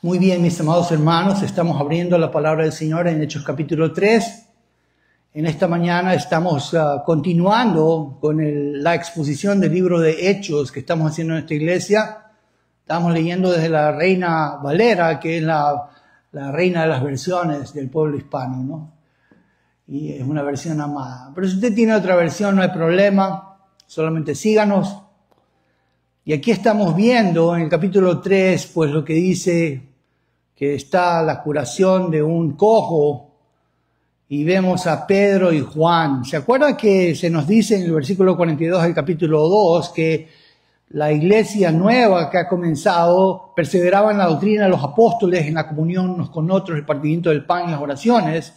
Muy bien, mis amados hermanos, estamos abriendo la palabra del Señor en Hechos capítulo 3. En esta mañana estamos continuando con la exposición del libro de Hechos que estamos haciendo en esta iglesia. Estamos leyendo desde la Reina Valera, que es la reina de las versiones del pueblo hispano, ¿no? Y es una versión amada. Pero si usted tiene otra versión, no hay problema, solamente síganos. Y aquí estamos viendo en el capítulo 3, pues lo que dice que está la curación de un cojo y vemos a Pedro y Juan. ¿Se acuerdan que se nos dice en el versículo 42 del capítulo 2 que la iglesia nueva que ha comenzado perseveraba en la doctrina de los apóstoles, en la comunión unos con otros, el partimiento del pan y las oraciones?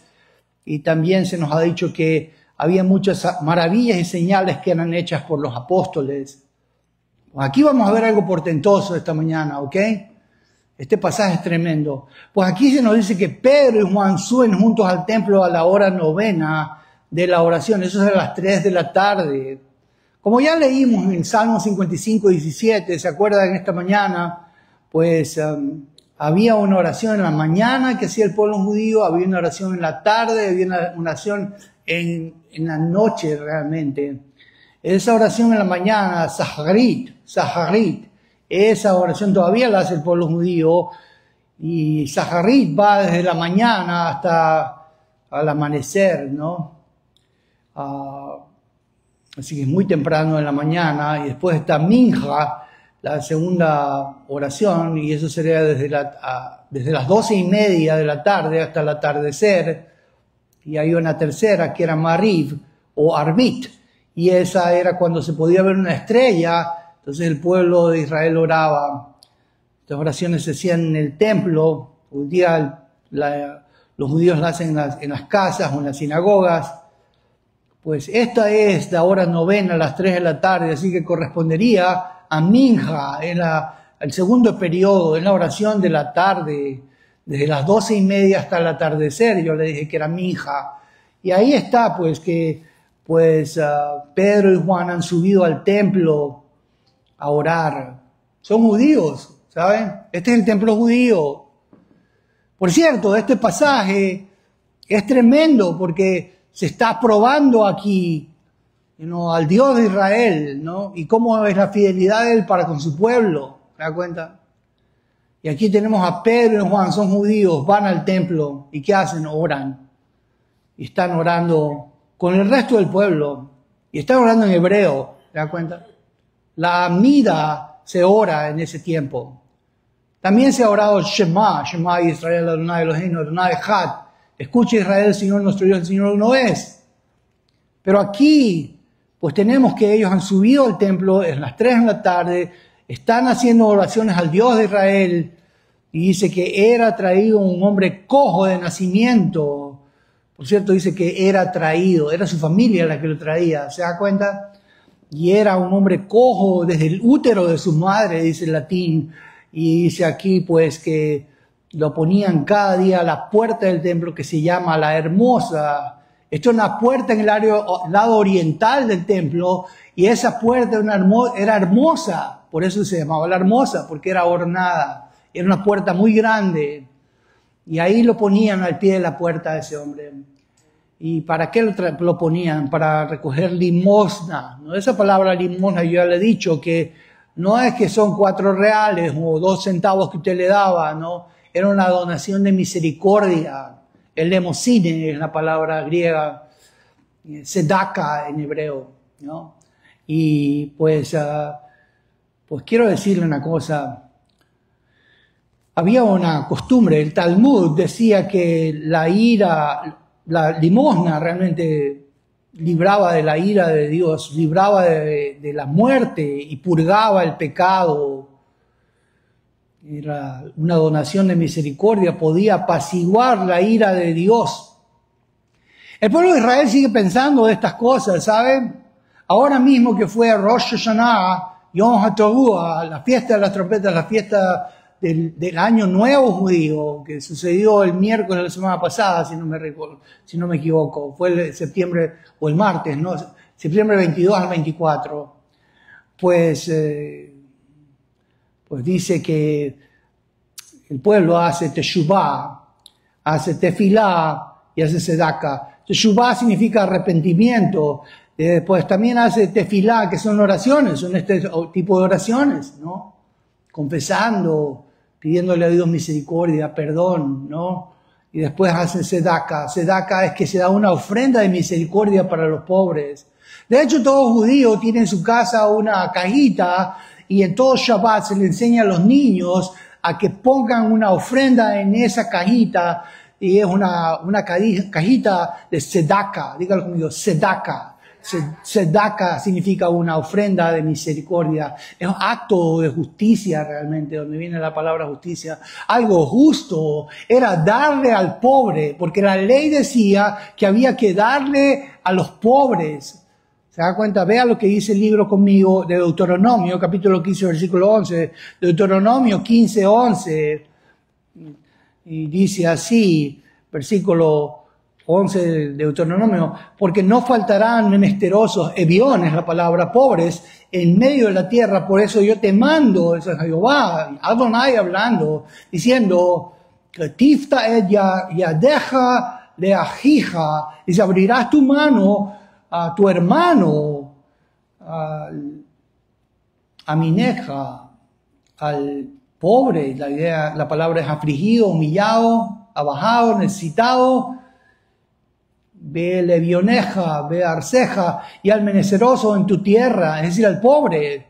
Y también se nos ha dicho que había muchas maravillas y señales que eran hechas por los apóstoles. Aquí vamos a ver algo portentoso esta mañana, ¿ok? Este pasaje es tremendo. Pues aquí se nos dice que Pedro y Juan suben juntos al templo a la hora novena de la oración. Eso es a las 3 de la tarde. Como ya leímos en Salmo 55, 17, ¿se acuerdan? Esta mañana, pues había una oración en la mañana que hacía el pueblo judío, había una oración en la tarde, había una oración en la noche realmente. Esa oración en la mañana, Saharit, esa oración todavía la hace el pueblo judío, y Saharit va desde la mañana hasta al amanecer, ¿no? Así que es muy temprano en la mañana, y después está Minja, la segunda oración, y eso sería desde las 12:30 de la tarde hasta el atardecer, y hay una tercera que era Mariv o Arbit, y esa era cuando se podía ver una estrella. Entonces el pueblo de Israel oraba. Estas oraciones se hacían en el templo. Hoy día los judíos las hacen en las casas o en las sinagogas. Pues esta es la hora novena a las 3 de la tarde, así que correspondería a Minja, el segundo periodo, en la oración de la tarde, desde las 12:30 hasta el atardecer. Yo le dije que era Minja. Y ahí está, pues, que Pedro y Juan han subido al templo a orar. Son judíos, ¿saben? Este es el templo judío. Por cierto, este pasaje es tremendo porque se está probando aquí, al Dios de Israel, ¿no? Y cómo es la fidelidad de él para con su pueblo, ¿se da cuenta? Y aquí tenemos a Pedro y Juan, son judíos, van al templo, ¿y qué hacen? Oran. Y están orando con el resto del pueblo, y están orando en hebreo, ¿se da cuenta? La Amida se ora en ese tiempo. También se ha orado Shema Israel, Adonai Eloheinu, Adonai Echad. Escucha Israel, el Señor nuestro Dios, el Señor uno es. Pero aquí, pues tenemos que ellos han subido al templo en las 3 de la tarde, están haciendo oraciones al Dios de Israel, y dice que era traído un hombre cojo de nacimiento. Por cierto, dice que era traído, era su familia la que lo traía, ¿se da cuenta? Y era un hombre cojo desde el útero de su madre, dice el latín, y dice aquí pues que lo ponían cada día a la puerta del templo que se llama La Hermosa. Esto es una puerta en el lado oriental del templo, y esa puerta era hermosa, por eso se llamaba La Hermosa, porque era ornada, era una puerta muy grande, y ahí lo ponían al pie de la puerta de ese hombre. ¿Y para qué lo ponían? Para recoger limosna, ¿no? Esa palabra limosna yo ya le he dicho que no es que son 4 reales o 2 centavos que usted le daba, ¿no? Era una donación de misericordia. El lemosine es la palabra griega, sedaka en hebreo, ¿no? Y pues quiero decirle una cosa. Había una costumbre, el Talmud decía que la limosna realmente libraba de la ira de Dios, libraba de la muerte y purgaba el pecado. Era una donación de misericordia, podía apaciguar la ira de Dios. El pueblo de Israel sigue pensando de estas cosas, ¿saben? Ahora mismo que fue Rosh Hashanah, Yom HaToruah, la fiesta de las trompetas, la fiesta del año nuevo judío, que sucedió el miércoles de la semana pasada, si no me equivoco, fue el septiembre, o el martes, ¿no? Septiembre 22 al 24, pues dice que el pueblo hace teshuvá, hace tefilá y hace sedaka. Teshuvá significa arrepentimiento. Pues también hace tefilá, que son oraciones, son este tipo de oraciones, ¿no? Confesando, pidiéndole a Dios misericordia, perdón, ¿no? Y después hace sedaka. Sedaka es que se da una ofrenda de misericordia para los pobres. De hecho, todo judío tiene en su casa una cajita y en todo Shabbat se le enseña a los niños a que pongan una ofrenda en esa cajita, y es una cajita de sedaka. Dígalo conmigo, sedaka. Sedaka significa una ofrenda de misericordia. Es un acto de justicia realmente, donde viene la palabra justicia. Algo justo era darle al pobre, porque la ley decía que había que darle a los pobres. ¿Se da cuenta? Vea lo que dice el libro conmigo de Deuteronomio, capítulo 15, versículo 11. Deuteronomio 15, 11. Y dice así, versículo 11 del Deuteronomio: porque no faltarán menesterosos, ebiones, la palabra, pobres, en medio de la tierra. Por eso yo te mando, eso es Jehová, Adonai hablando, diciendo, Tifta et yadeja leajija, y abrirás tu mano a tu hermano, a Mineja, al pobre. La palabra es afligido, humillado, abajado, necesitado. Ve levioneja, ve arceja, y al menesteroso en tu tierra, es decir, al pobre.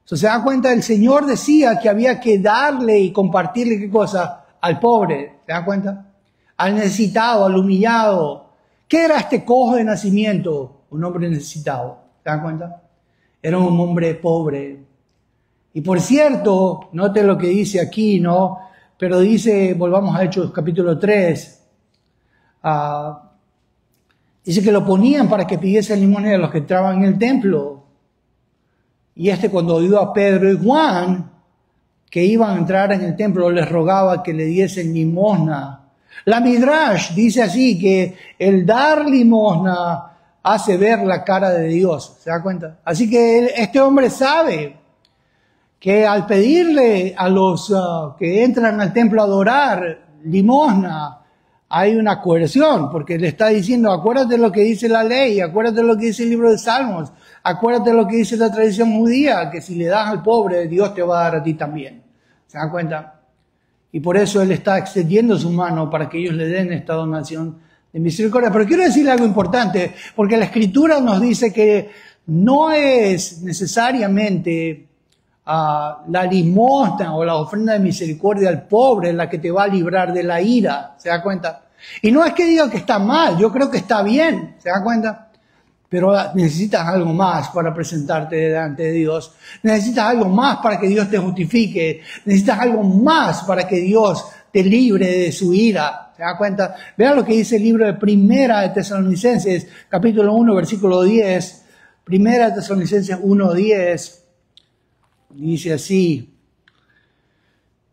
Se da cuenta, el Señor decía que había que darle y compartirle, ¿qué cosa? Al pobre, ¿se da cuenta? Al necesitado, al humillado. ¿Qué era este cojo de nacimiento? Un hombre necesitado, ¿se da cuenta? Era un hombre pobre. Y por cierto, note lo que dice aquí, ¿no? Pero dice, volvamos a Hechos capítulo 3, dice que lo ponían para que pidiese limosna a los que entraban en el templo. Y cuando oyó a Pedro y Juan que iban a entrar en el templo, les rogaba que le diesen limosna. La Midrash dice así, que el dar limosna hace ver la cara de Dios. ¿Se da cuenta? Así que este hombre sabe que al pedirle a los que entran al templo a adorar limosna, hay una coerción, porque le está diciendo, acuérdate lo que dice la ley, acuérdate lo que dice el libro de Salmos, acuérdate lo que dice la tradición judía, que si le das al pobre, Dios te va a dar a ti también. ¿Se dan cuenta? Y por eso él está extendiendo su mano para que ellos le den esta donación de misericordia. Pero quiero decirle algo importante, porque la Escritura nos dice que no es necesariamente la limosna o la ofrenda de misericordia al pobre la que te va a librar de la ira. ¿Se da cuenta? Y no es que diga que está mal, yo creo que está bien. ¿Se da cuenta? Pero necesitas algo más para presentarte delante de Dios. Necesitas algo más para que Dios te justifique. Necesitas algo más para que Dios te libre de su ira. ¿Se da cuenta? Vean lo que dice el libro de Primera de Tesalonicenses, capítulo 1, versículo 10. Primera de Tesalonicenses 1, 10. Dice así.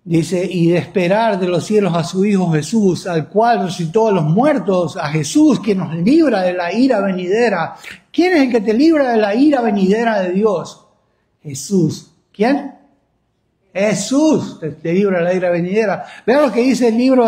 Dice, y de esperar de los cielos a su Hijo Jesús, al cual resucitó de los muertos, a Jesús, que nos libra de la ira venidera. ¿Quién es el que te libra de la ira venidera de Dios? Jesús. ¿Quién? Jesús te libra de la ira venidera. Vean lo que dice el libro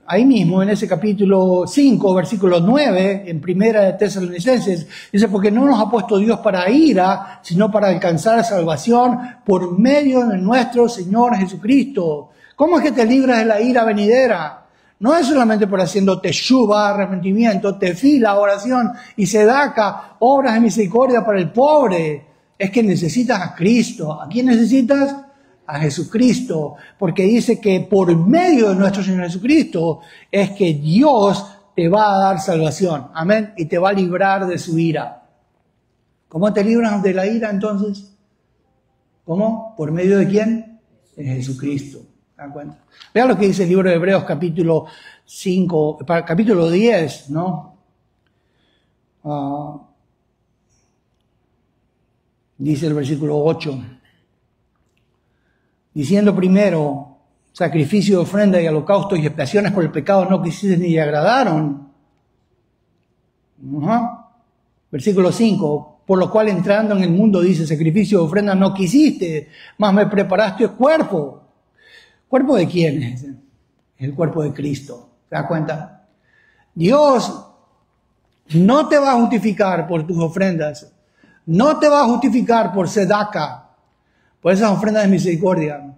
ahí mismo, en ese capítulo 5, versículo 9, en Primera de Tesalonicenses. Dice, porque no nos ha puesto Dios para ira, sino para alcanzar salvación por medio de nuestro Señor Jesucristo. ¿Cómo es que te libras de la ira venidera? No es solamente por haciendo teshuva, arrepentimiento, tefila, oración y sedaka, obras de misericordia para el pobre. Es que necesitas a Cristo. ¿A quién necesitas? A Jesucristo. Porque dice que por medio de nuestro Señor Jesucristo es que Dios te va a dar salvación. Amén. Y te va a librar de su ira. ¿Cómo te libras de la ira entonces? ¿Cómo? ¿Por medio de quién? De Jesucristo. ¿Se dan cuenta? Vean lo que dice el libro de Hebreos capítulo 5, capítulo 10, ¿no? Dice el versículo 8, diciendo primero, sacrificio de ofrenda y holocausto y expiaciones por el pecado no quisiste ni le agradaron. Versículo 5, por lo cual entrando en el mundo, dice, sacrificio de ofrenda no quisiste, mas me preparaste el cuerpo. ¿Cuerpo de quién es? El cuerpo de Cristo. ¿Se da cuenta? Dios no te va a justificar por tus ofrendas. No te va a justificar por sedaca, por esas ofrendas de misericordia.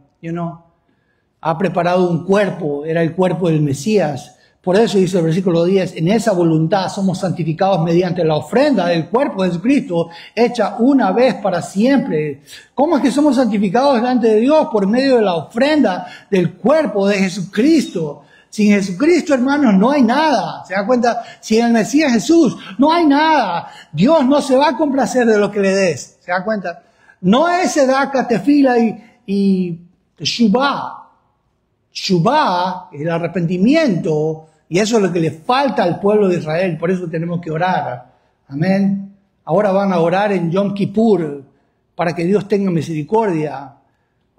Ha preparado un cuerpo, era el cuerpo del Mesías. Por eso dice el versículo 10, en esa voluntad somos santificados mediante la ofrenda del cuerpo de Jesucristo, hecha una vez para siempre. ¿Cómo es que somos santificados delante de Dios? Por medio de la ofrenda del cuerpo de Jesucristo. Sin Jesucristo, hermanos, no hay nada. ¿Se dan cuenta? Sin el Mesías Jesús, no hay nada. Dios no se va a complacer de lo que le des. ¿Se dan cuenta? No es sedaca, tefila y shubá. Shubá, el arrepentimiento, y eso es lo que le falta al pueblo de Israel. Por eso tenemos que orar. Amén. Ahora van a orar en Yom Kippur para que Dios tenga misericordia.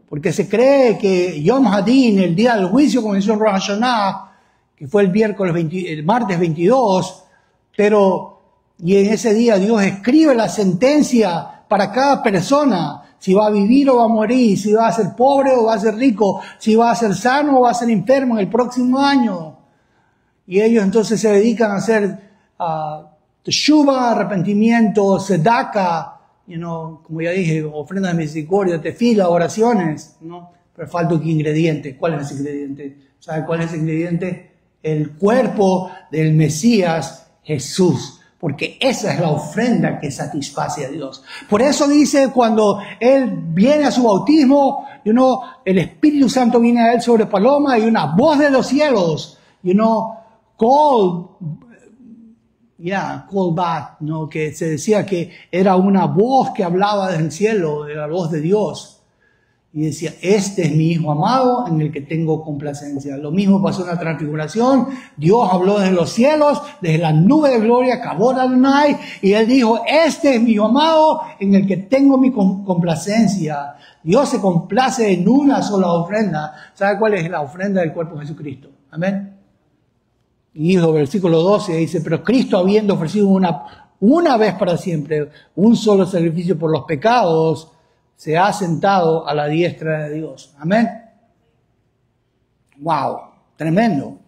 Porque se cree que Yom Hadin, el día del juicio, comenzó en Rosh Hashanah, que fue el martes 22, y en ese día Dios escribe la sentencia para cada persona, si va a vivir o va a morir, si va a ser pobre o va a ser rico, si va a ser sano o va a ser enfermo en el próximo año. Y ellos entonces se dedican a hacer teshuva, arrepentimiento, sedaka, como ya dije, ofrendas de misericordia, tefila, oraciones, Pero falta un ingrediente. ¿Cuál es ese ingrediente? ¿Sabe cuál es ese ingrediente? El cuerpo del Mesías Jesús. Porque esa es la ofrenda que satisface a Dios. Por eso dice, cuando Él viene a su bautismo, el Espíritu Santo viene a Él sobre paloma y una voz de los cielos, call back, que se decía que era una voz que hablaba desde el cielo, de la voz de Dios. Y decía, este es mi Hijo amado en el que tengo complacencia. Lo mismo pasó en la transfiguración. Dios habló desde los cielos, desde la nube de gloria, Kabod Adonai, y Él dijo, este es mi Hijo amado en el que tengo mi complacencia. Dios se complace en una sola ofrenda. ¿Sabe cuál es la ofrenda del cuerpo de Jesucristo? Amén. Y dijo, versículo 12, dice, pero Cristo habiendo ofrecido una vez para siempre un solo sacrificio por los pecados, se ha sentado a la diestra de Dios. Amén. Wow, tremendo.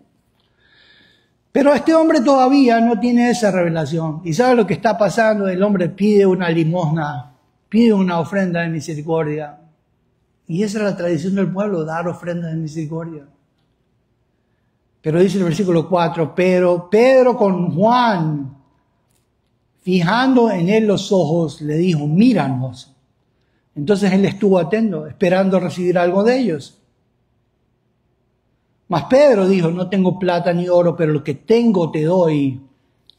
Pero este hombre todavía no tiene esa revelación. ¿Y sabe lo que está pasando? El hombre pide una limosna, pide una ofrenda de misericordia. Y esa es la tradición del pueblo, dar ofrendas de misericordia. Pero dice el versículo 4, pero Pedro con Juan, fijando en él los ojos, le dijo, míranos. Entonces él estuvo atento, esperando recibir algo de ellos. Mas Pedro dijo, no tengo plata ni oro, pero lo que tengo te doy.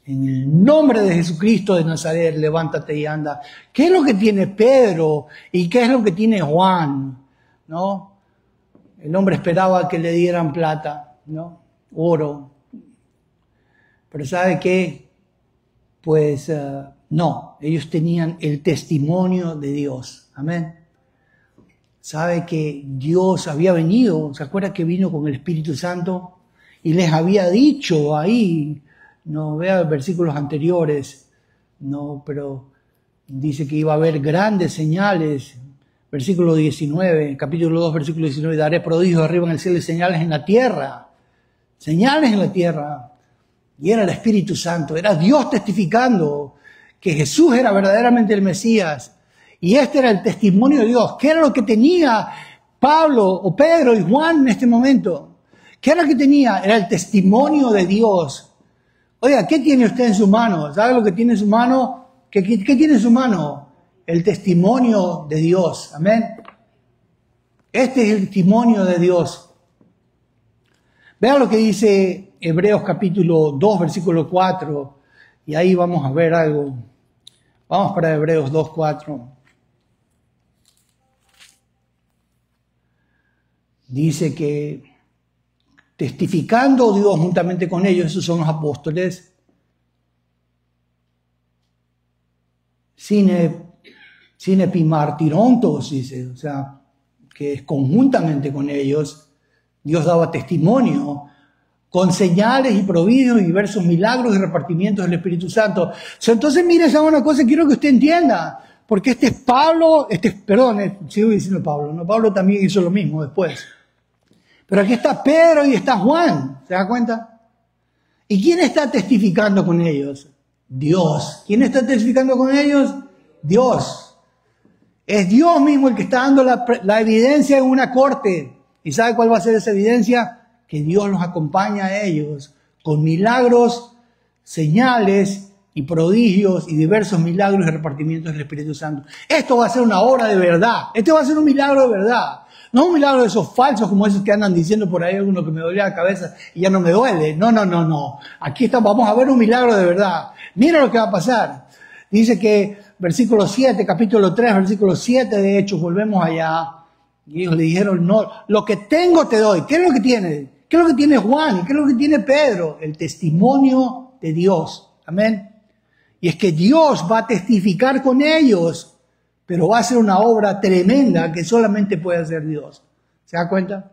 En el nombre de Jesucristo de Nazaret, levántate y anda. ¿Qué es lo que tiene Pedro y qué es lo que tiene Juan? El hombre esperaba que le dieran plata, oro. Pero ¿sabe qué? Pues no, ellos tenían el testimonio de Dios. Amén. ¿Sabe que Dios había venido? ¿Se acuerda que vino con el Espíritu Santo? Y les había dicho ahí, vea versículos anteriores, pero dice que iba a haber grandes señales. Versículo 19, capítulo 2, versículo 19, daré prodigios arriba en el cielo y señales en la tierra. Señales en la tierra. Y era el Espíritu Santo, era Dios testificando que Jesús era verdaderamente el Mesías. Y este era el testimonio de Dios. ¿Qué era lo que tenía Pablo o Pedro y Juan en este momento? ¿Qué era lo que tenía? Era el testimonio de Dios. Oiga, ¿qué tiene usted en su mano? ¿Sabe lo que tiene en su mano? ¿Qué tiene en su mano? El testimonio de Dios. Amén. Este es el testimonio de Dios. Vean lo que dice Hebreos capítulo 2, versículo 4. Y ahí vamos a ver algo. Vamos para Hebreos 2, 4. Dice que testificando Dios juntamente con ellos, esos son los apóstoles, sine epimartirontos, dice, o sea, que conjuntamente con ellos Dios daba testimonio con señales y prodigios y diversos milagros y repartimientos del Espíritu Santo. Entonces, mire, esa es una cosa que quiero que usted entienda, porque sigo diciendo Pablo, ¿no? Pablo también hizo lo mismo después. Pero aquí está Pedro y está Juan, ¿se da cuenta? ¿Y quién está testificando con ellos? Dios. ¿Quién está testificando con ellos? Dios. Es Dios mismo el que está dando la evidencia en una corte. ¿Y sabe cuál va a ser esa evidencia? Que Dios los acompaña a ellos con milagros, señales y prodigios y diversos milagros y repartimientos del Espíritu Santo. Esto va a ser una obra de verdad. Este va a ser un milagro de verdad. No un milagro de esos falsos como esos que andan diciendo por ahí alguno que me dolía la cabeza y ya no me duele. No. Aquí vamos a ver un milagro de verdad. Mira lo que va a pasar. Dice que versículo 7, capítulo 3, versículo 7 de Hechos, volvemos allá. Y ellos le dijeron, no, lo que tengo te doy. ¿Qué es lo que tiene? ¿Qué es lo que tiene Juan? ¿Qué es lo que tiene Pedro? El testimonio de Dios. Amén. Y es que Dios va a testificar con ellos, pero va a ser una obra tremenda que solamente puede hacer Dios. ¿Se da cuenta?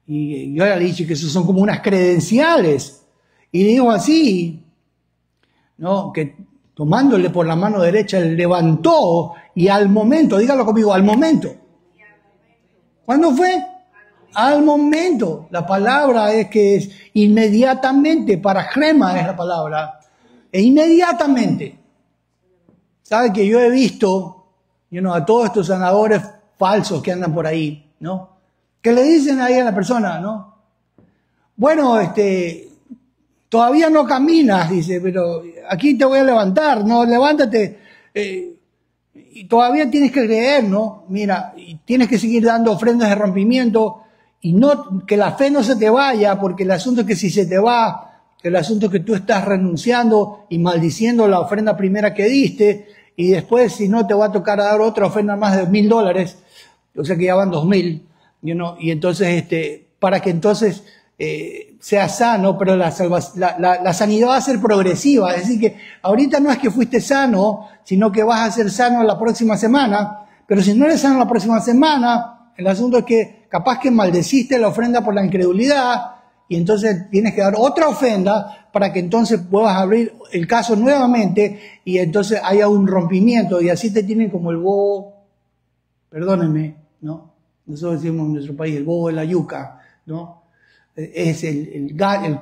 Y yo le he dicho que esos son como unas credenciales. Y digo así, ¿no? Que tomándole por la mano derecha, él levantó y al momento, dígalo conmigo, al momento. ¿Cuándo fue? Al momento. La palabra es que es inmediatamente, para crema es la palabra. E inmediatamente. ¿Sabe que yo he visto a todos estos sanadores falsos que andan por ahí, ¿no? Que le dicen ahí a la persona, ¿no? Bueno, todavía no caminas, dice, pero aquí te voy a levantar, ¿no? Levántate. Y todavía tienes que creer, ¿no? Mira, y tienes que seguir dando ofrendas de rompimiento y no que la fe no se te vaya, porque el asunto es que si se te va, el asunto es que tú estás renunciando y maldiciendo la ofrenda primera que diste, y después si no te va a tocar dar otra ofrenda más de $1,000, o sea que ya van 2,000, y entonces para que entonces sea sano, pero la sanidad va a ser progresiva, es decir que ahorita no es que fuiste sano, sino que vas a ser sano la próxima semana, pero si no eres sano la próxima semana, el asunto es que capaz que maldeciste la ofrenda por la incredulidad, y entonces tienes que dar otra ofrenda para que entonces puedas abrir el caso nuevamente y entonces haya un rompimiento y así te tienen como el bobo, perdónenme, ¿no? Nosotros decimos en nuestro país el bobo de la yuca, ¿no? Es el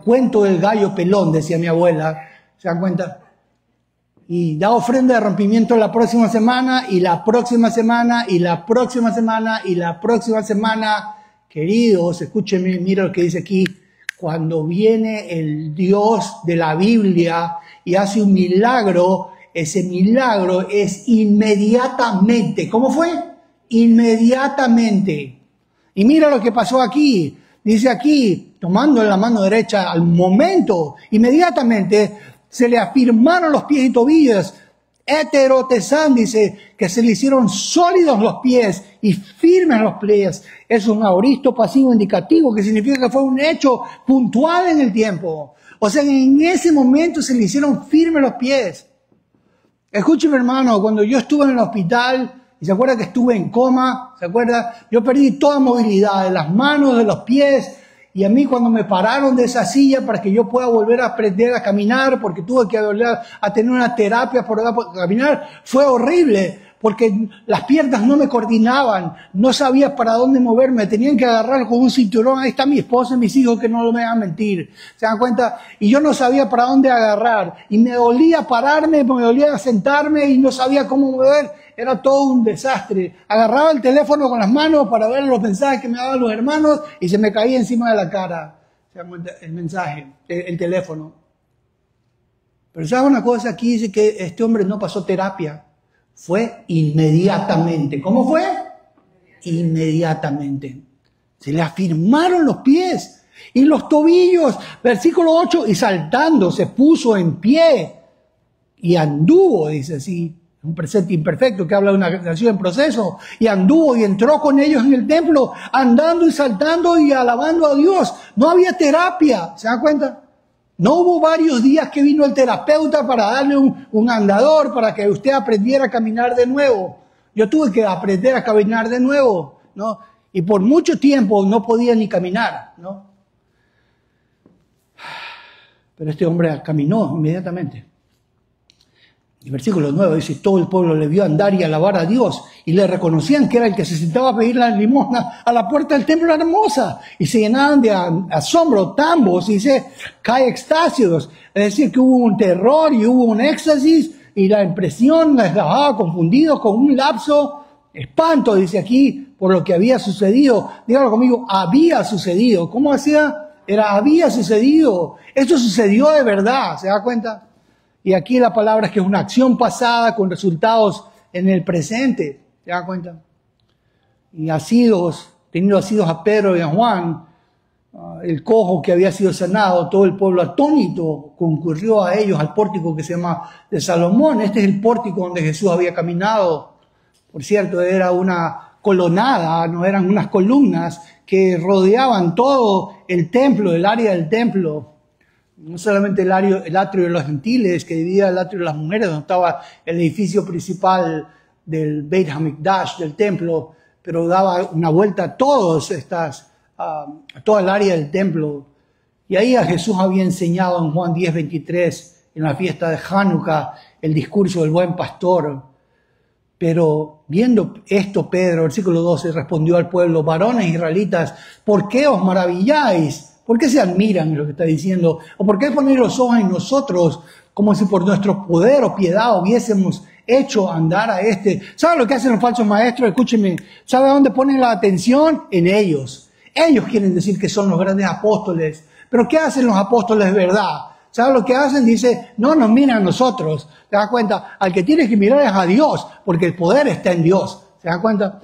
cuento del gallo pelón, decía mi abuela, ¿se dan cuenta? Y da ofrenda de rompimiento la próxima semana y la próxima semana y la próxima semana y la próxima semana. Queridos, escúchenme, mira lo que dice aquí. Cuando viene el Dios de la Biblia y hace un milagro, ese milagro es inmediatamente. ¿Cómo fue? Inmediatamente. Y mira lo que pasó aquí. Dice aquí, tomando en la mano derecha al momento, inmediatamente se le afirmaron los pies y tobillos. Heterotesán, dice, que se le hicieron sólidos los pies y firmes los pies. Es un aoristo pasivo indicativo, que significa que fue un hecho puntual en el tiempo. O sea, en ese momento se le hicieron firmes los pies. Escúcheme, hermano, cuando yo estuve en el hospital, y se acuerda que estuve en coma, ¿se acuerda? Yo perdí toda movilidad de las manos, de los pies. Y a mí cuando me pararon de esa silla para que yo pueda volver a aprender a caminar, porque tuve que volver a tener una terapia por caminar, fue horrible, porque las piernas no me coordinaban, no sabía para dónde moverme, tenían que agarrar con un cinturón. Ahí está mi esposa y mis hijos que no me van a mentir, ¿se dan cuenta? Y yo no sabía para dónde agarrar, y me dolía pararme, me dolía sentarme y no sabía cómo mover. Era todo un desastre. Agarraba el teléfono con las manos para ver los mensajes que me daban los hermanos y se me caía encima de la cara. ¿Se dan cuenta? El mensaje, el teléfono. Pero ¿sabe una cosa? Aquí dice que este hombre no pasó terapia. Fue inmediatamente. ¿Cómo fue? Inmediatamente. Se le afirmaron los pies y los tobillos. Versículo 8. Y saltando se puso en pie y anduvo, dice así. Un presente imperfecto que habla de una nación en proceso, y anduvo y entró con ellos en el templo, andando y saltando y alabando a Dios. No había terapia, ¿se dan cuenta? No hubo varios días que vino el terapeuta para darle un andador para que usted aprendiera a caminar de nuevo. Yo tuve que aprender a caminar de nuevo, ¿no? Y por mucho tiempo no podía ni caminar, ¿no? Pero este hombre caminó inmediatamente. Y versículo 9 dice, todo el pueblo le vio andar y alabar a Dios, y le reconocían que era el que se sentaba a pedir la limosna a la puerta del templo hermosa, y se llenaban de asombro, tambos, y dice, cae extasios, es decir, que hubo un terror y hubo un éxtasis, y la impresión les dejaba confundidos con un lapso, espanto, dice aquí, por lo que había sucedido. Dígalo conmigo, había sucedido. ¿Cómo hacía? Había sucedido. Esto sucedió de verdad, ¿se da cuenta? Y aquí la palabra es que es una acción pasada con resultados en el presente. ¿Se da cuenta? Y teniendo asidos a Pedro y a Juan, el cojo que había sido sanado, todo el pueblo atónito concurrió a ellos al pórtico que se llama de Salomón. Este es el pórtico donde Jesús había caminado. Por cierto, era una colonnada, no eran unas columnas que rodeaban todo el templo, el área del templo. No solamente el atrio de los gentiles, que dividía el atrio de las mujeres, donde estaba el edificio principal del Beit HaMikdash, del templo, pero daba una vuelta a toda el área del templo. Y ahí a Jesús había enseñado en Juan 10:23, en la fiesta de Hanukkah, el discurso del buen pastor. Pero viendo esto, Pedro, versículo 12, respondió al pueblo, varones israelitas, ¿por qué os maravilláis? ¿Por qué se admiran en lo que está diciendo? ¿O por qué poner los ojos en nosotros como si por nuestro poder o piedad hubiésemos hecho andar a este? ¿Sabe lo que hacen los falsos maestros? Escúchenme. ¿Sabe dónde ponen la atención? En ellos. Ellos quieren decir que son los grandes apóstoles. Pero ¿qué hacen los apóstoles de verdad? ¿Sabe lo que hacen? Dice, no nos miran a nosotros. ¿Se da cuenta? Al que tienes que mirar es a Dios, porque el poder está en Dios. ¿Se da cuenta?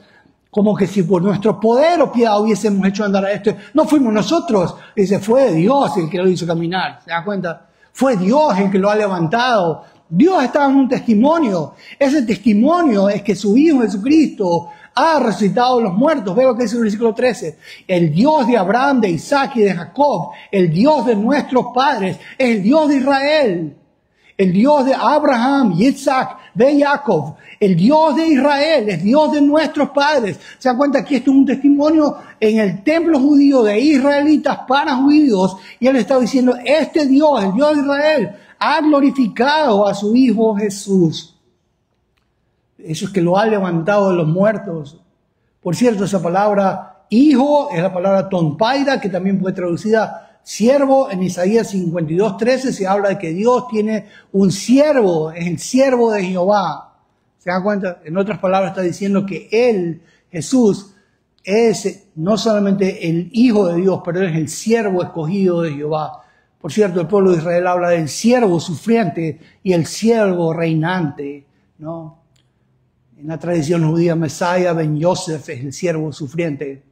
Como que si por nuestro poder o piedad hubiésemos hecho andar a esto. No fuimos nosotros. Dice, fue Dios el que lo hizo caminar. ¿Se da cuenta? Fue Dios el que lo ha levantado. Dios está en un testimonio. Ese testimonio es que su Hijo Jesucristo ha resucitado a los muertos. Ve lo que dice el versículo 13. El Dios de Abraham, de Isaac y de Jacob, el Dios de nuestros padres, es el Dios de Israel. El Dios de Abraham, Isaac, de Jacob, el Dios de Israel, es Dios de nuestros padres. Se dan cuenta que esto es un testimonio en el templo judío de israelitas para judíos. Y él está diciendo, este Dios, el Dios de Israel, ha glorificado a su Hijo Jesús. Eso es que lo ha levantado de los muertos. Por cierto, esa palabra hijo es la palabra tonpaida, que también fue traducida siervo. En Isaías 52:13 se habla de que Dios tiene un siervo, es el siervo de Jehová. ¿Se dan cuenta? En otras palabras está diciendo que Él, Jesús, es no solamente el Hijo de Dios, pero es el siervo escogido de Jehová. Por cierto, el pueblo de Israel habla del siervo sufriente y el siervo reinante, ¿no? En la tradición judía, Mesías ben Yosef es el siervo sufriente.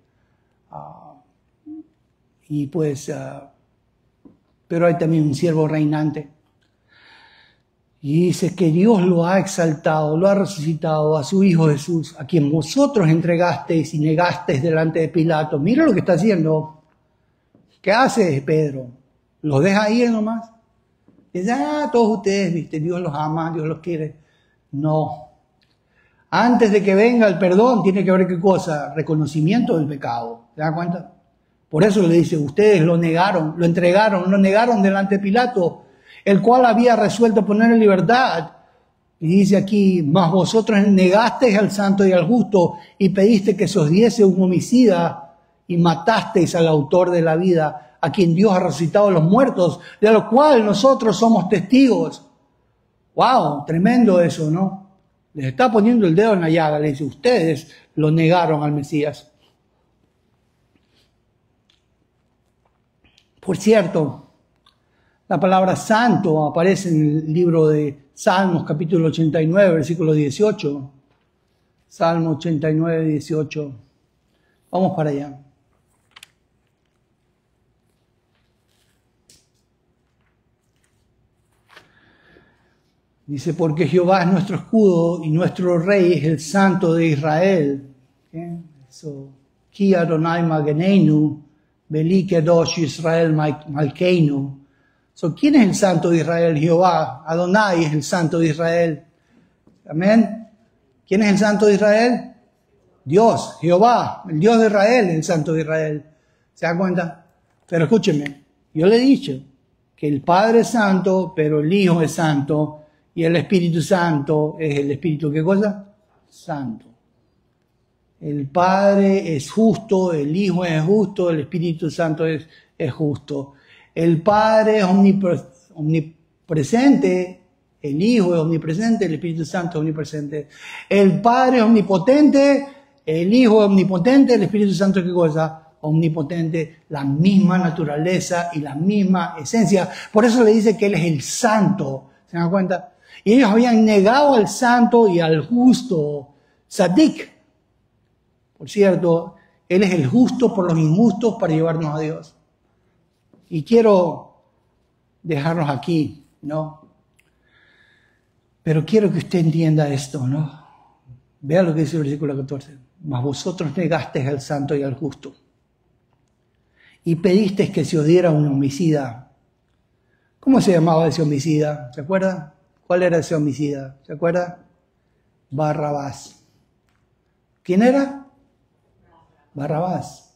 Pero hay también un siervo reinante. Y dice que Dios lo ha exaltado, lo ha resucitado a su Hijo Jesús, a quien vosotros entregasteis y negasteis delante de Pilato. Mira lo que está haciendo. ¿Qué hace Pedro? ¿Los deja ir nomás? Dice, todos ustedes, viste, Dios los ama, Dios los quiere. No. Antes de que venga el perdón, tiene que haber ¿qué cosa? Reconocimiento del pecado. ¿Se dan cuenta? Por eso le dice, ustedes lo negaron, lo entregaron, lo negaron delante de Pilato, el cual había resuelto poner en libertad. Y dice aquí, mas vosotros negasteis al santo y al justo y pediste que se os diese un homicida y matasteis al autor de la vida, a quien Dios ha resucitado de los muertos, de lo cual nosotros somos testigos. ¡Wow! Tremendo eso, ¿no? Les está poniendo el dedo en la llaga, le dice, ustedes lo negaron al Mesías. Por cierto, la palabra santo aparece en el libro de Salmos, capítulo 89, versículo 18. Salmo 89, 18. Vamos para allá. Dice, porque Jehová es nuestro escudo y nuestro rey es el santo de Israel. Eso, Ki Adonai Mageneinu, Beli Kedosh Israel Malkeinu. ¿Quién es el santo de Israel? Jehová. Adonai es el santo de Israel. Amén. ¿Quién es el santo de Israel? Dios, Jehová, el Dios de Israel, el santo de Israel. ¿Se dan cuenta? Pero escúchenme, yo le he dicho que el Padre es santo, pero el Hijo es santo, Y el Espíritu Santo es el Espíritu, ¿qué cosa? Santo. El Padre es justo, el Hijo es justo, el Espíritu Santo es justo. El Padre es omnipresente, el Hijo es omnipresente, el Espíritu Santo es omnipresente. El Padre es omnipotente, el Hijo es omnipotente, el Espíritu Santo es ¿qué cosa? Omnipotente, la misma naturaleza y la misma esencia. Por eso le dice que Él es el Santo. ¿Se dan cuenta? Y ellos habían negado al Santo y al justo, Tzadik. Por cierto, Él es el justo por los injustos para llevarnos a Dios. Y quiero dejarnos aquí, ¿no? Pero quiero que usted entienda esto, ¿no? Vea lo que dice el versículo 14. Mas vosotros negasteis al santo y al justo. Y pedisteis que se os diera un homicida. ¿Cómo se llamaba ese homicida? ¿Se acuerda? ¿Cuál era ese homicida? ¿Se acuerda? Barrabás. ¿Quién era? Barrabás.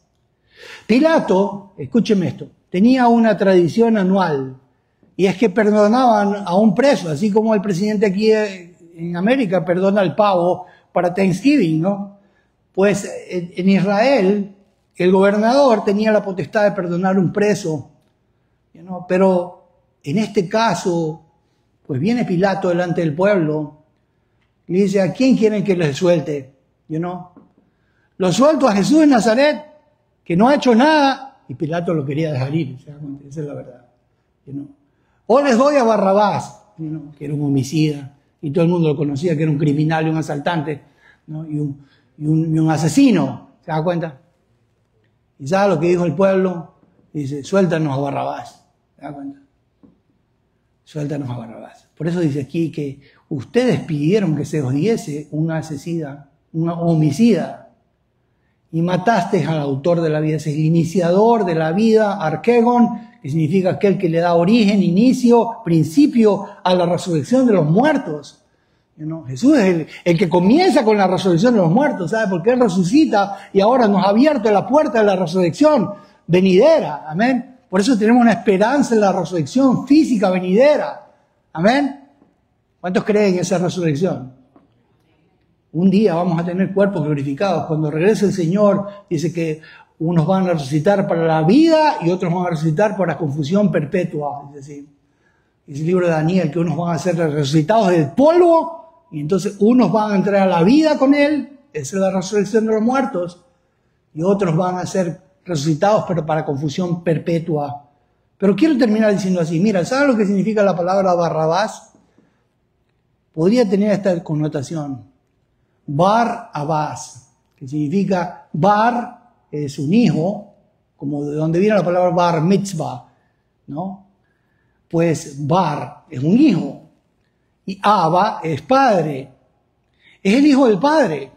Pilato, escúcheme esto, tenía una tradición anual. Y es que perdonaban a un preso, así como el presidente aquí en América perdona al pavo para Thanksgiving, ¿no? Pues en Israel el gobernador tenía la potestad de perdonar un preso, ¿no? Pero en este caso, pues viene Pilato delante del pueblo y le dice, ¿a quién quieren que les suelte? ¿No? Lo suelto a Jesús de Nazaret, que no ha hecho nada, y Pilato lo quería dejar ir, esa es la verdad, ¿no? O les doy a Barrabás, ¿no? Que era un homicida, y todo el mundo lo conocía, que era un criminal y un asaltante, ¿no? y un asesino, ¿se da cuenta? ¿Y sabe lo que dijo el pueblo? Dice, suéltanos a Barrabás, ¿se da cuenta? Suéltanos a Barrabás. Por eso dice aquí que ustedes pidieron que se os diese un homicida, y matasteis al autor de la vida, es el iniciador de la vida, Arquegon, que significa aquel que le da origen, inicio, principio a la resurrección de los muertos. ¿No? Jesús es el que comienza con la resurrección de los muertos, ¿sabe? Porque Él resucita y ahora nos ha abierto la puerta de la resurrección venidera, amén. Por eso tenemos una esperanza en la resurrección física venidera, amén. ¿Cuántos creen en esa resurrección? Un día vamos a tener cuerpos glorificados. Cuando regrese el Señor, dice que unos van a resucitar para la vida y otros van a resucitar para confusión perpetua. Es decir, es el libro de Daniel, que unos van a ser resucitados del polvo y entonces unos van a entrar a la vida con Él, esa es la resurrección de los muertos, y otros van a ser resucitados pero para confusión perpetua. Pero quiero terminar diciendo así, mira, ¿sabes lo que significa la palabra Barrabás? Podría tener esta connotación. Bar-Abás, que significa Bar es un hijo, como de donde viene la palabra Bar Mitzvah, ¿no? Pues Bar es un hijo y Abba es padre. Es el hijo del padre.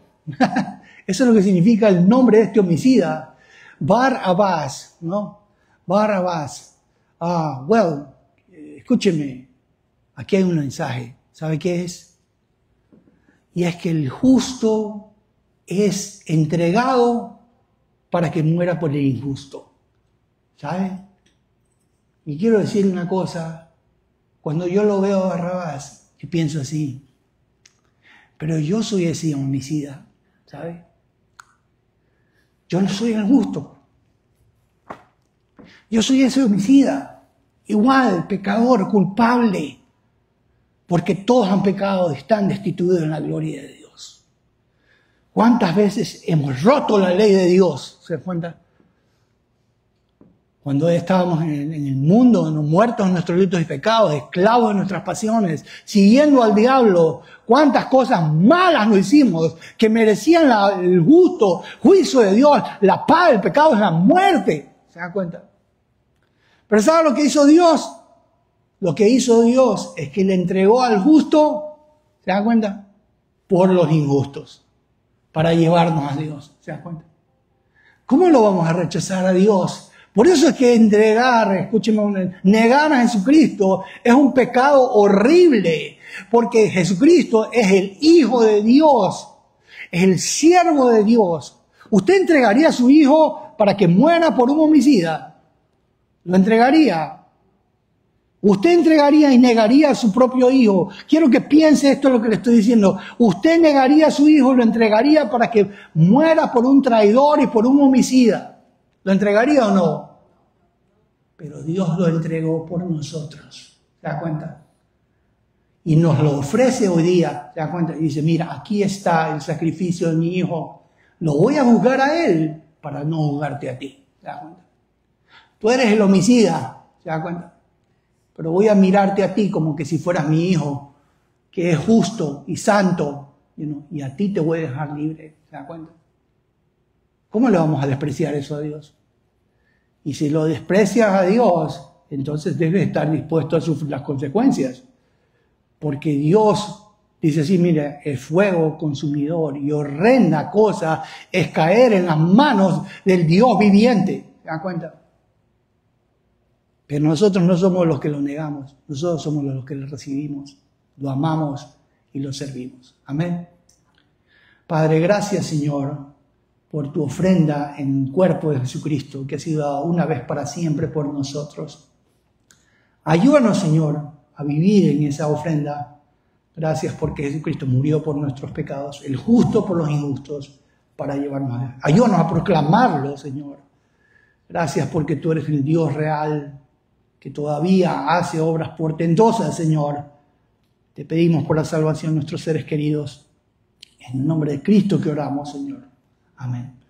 Eso es lo que significa el nombre de este homicida. Bar-Abás, ¿no? Bar-Abás. Escúcheme. Aquí hay un mensaje. ¿Sabe qué es? Y es que el justo es entregado para que muera por el injusto. ¿Sabe? Y quiero decirle una cosa. Cuando yo lo veo a Barrabás, yo pienso así. Pero yo soy ese homicida, ¿sabe? Yo no soy el justo. Yo soy ese homicida. Igual, pecador, culpable. Porque todos han pecado y están destituidos en la gloria de Dios. ¿Cuántas veces hemos roto la ley de Dios? ¿Se dan cuenta? Cuando estábamos en el mundo, muertos en nuestros delitos y pecados, esclavos de nuestras pasiones, siguiendo al diablo, cuántas cosas malas nos hicimos que merecían el justo juicio de Dios, la paga del pecado es la muerte. ¿Se dan cuenta? Pero ¿saben lo que hizo Dios? Lo que hizo Dios es que le entregó al justo, ¿se dan cuenta? Por los injustos, para llevarnos a Dios, ¿se dan cuenta? ¿Cómo lo vamos a rechazar a Dios? Por eso es que negar a Jesucristo es un pecado horrible, porque Jesucristo es el Hijo de Dios, es el siervo de Dios. ¿Usted entregaría a su hijo para que muera por un homicida? ¿Lo entregaría? Usted entregaría y negaría a su propio hijo. Quiero que piense esto es lo que le estoy diciendo. Usted negaría a su hijo, lo entregaría para que muera por un traidor y por un homicida. ¿Lo entregaría o no? Pero Dios lo entregó por nosotros. ¿Se da cuenta? Y nos lo ofrece hoy día. ¿Se da cuenta? Y dice, mira, aquí está el sacrificio de mi hijo. Lo voy a juzgar a él para no juzgarte a ti. ¿Se da cuenta? Tú eres el homicida. ¿Se da cuenta? Pero voy a mirarte a ti como que si fueras mi hijo, que es justo y santo, y a ti te voy a dejar libre. ¿Se da cuenta? ¿Cómo le vamos a despreciar eso a Dios? Y si lo desprecias a Dios, entonces debes estar dispuesto a sufrir las consecuencias. Porque Dios dice así, mire, el fuego consumidor y horrenda cosa es caer en las manos del Dios viviente. ¿Se da cuenta? Pero nosotros no somos los que lo negamos, nosotros somos los que lo recibimos, lo amamos y lo servimos. Amén. Padre, gracias, Señor, por tu ofrenda en el cuerpo de Jesucristo, que ha sido dado una vez para siempre por nosotros. Ayúdanos, Señor, a vivir en esa ofrenda. Gracias porque Jesucristo murió por nuestros pecados, el justo por los injustos, para llevarnos a Dios. Ayúdanos a proclamarlo, Señor. Gracias porque tú eres el Dios real, que todavía hace obras portentosas, Señor. Te pedimos por la salvación de nuestros seres queridos. En el nombre de Cristo que oramos, Señor. Amén.